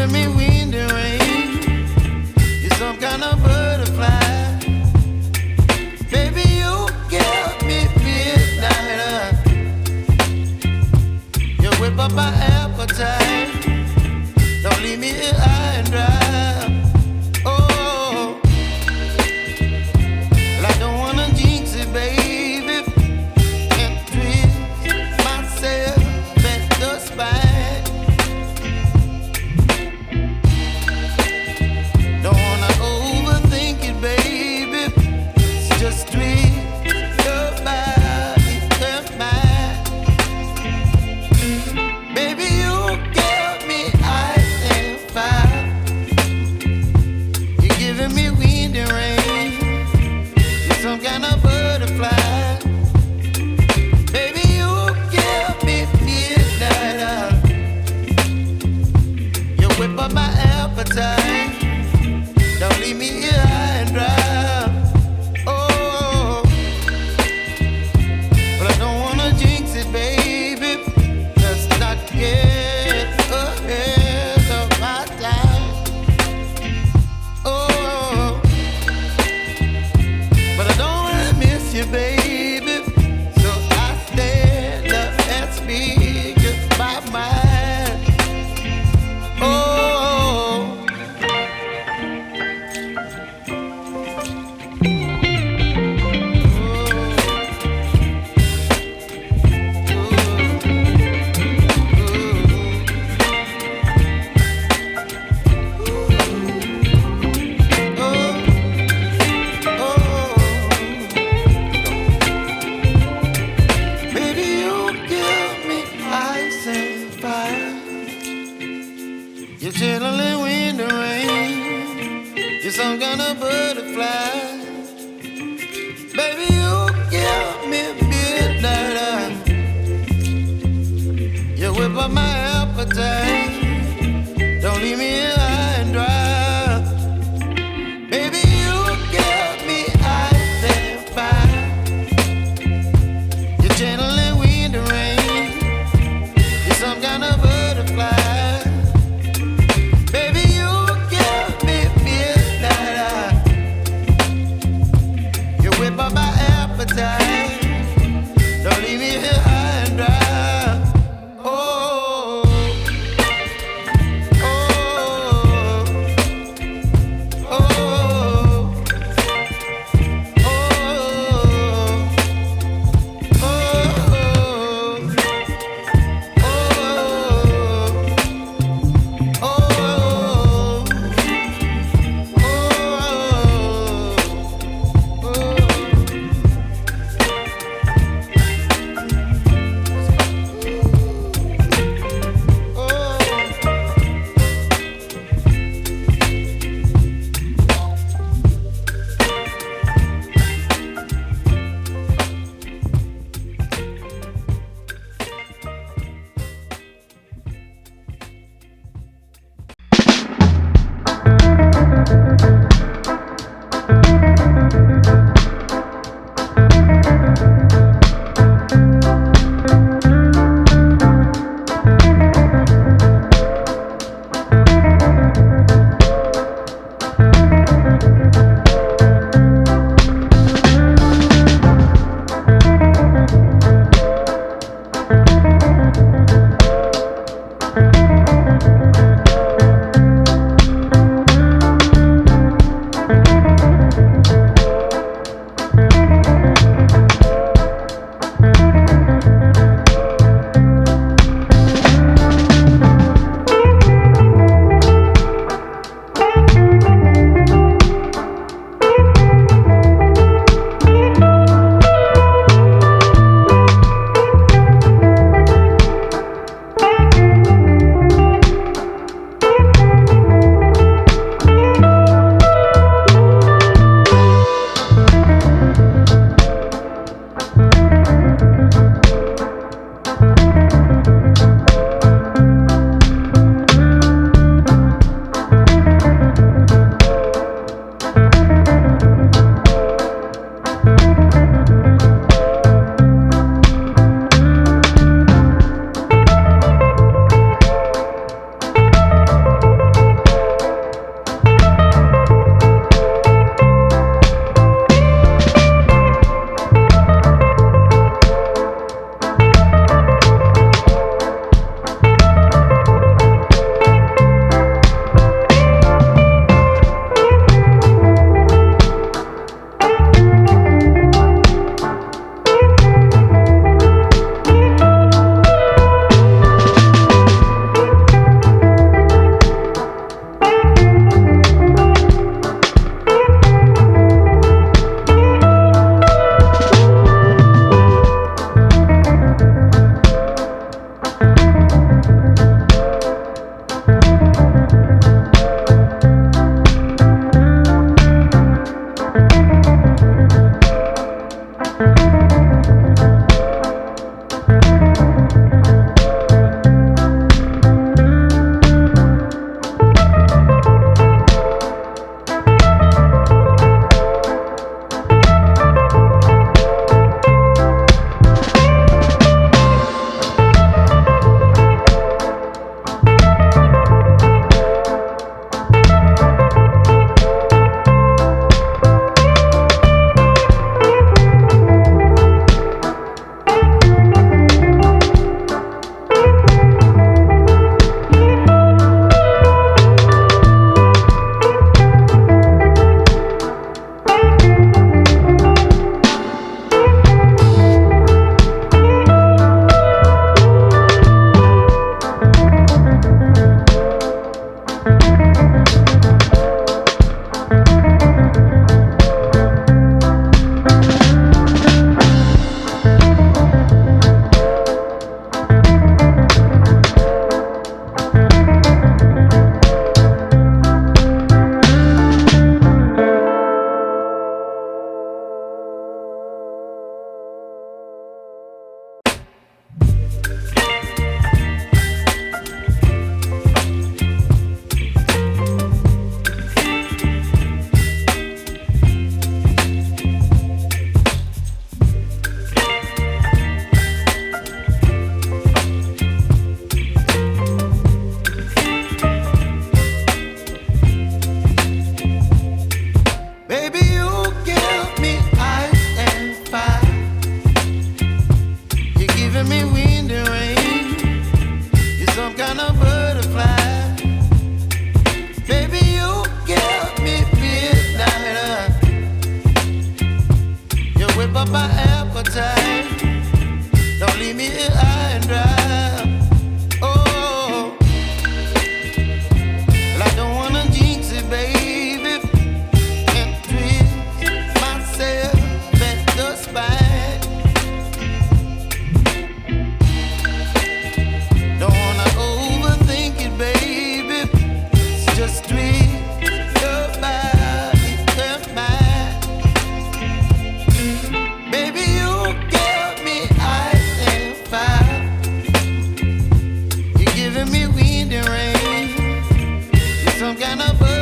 giving me wind and rain. You're some kind of butterfly. Baby, you give me midnight. You whip up my appetite. Don't leave me here high and dry. Oh, well, I don't wanna jinx it, baby, and twist myself at the spine. Don't wanna overthink it, baby. It's just twist your body and mine. Baby, you give me ice and fire. You're giving me wind and rain. You're some kind of butterfly. Baby, you give me midnight. You whip up my appetite. Don't leave me here high and dry. Oh, but I don't wanna jinx it, baby. Let's not get ahead of my time. Oh, but I don't wanna miss you, baby. So I stand up and speak my mind. Oh. Baby, you give me ice and fire. You're chilling wind and rain. You're some kind of butterfly. Baby, you give me midnight. You whip up my appetite. Don't leave me here high and dry. Baby, you give me ice and fire. You're channeling wind and rain. You're some kind of butterfly. Baby, you give me midnight. You whip up my appetite. Don't leave me here high and dry. Oh, oh, some kind of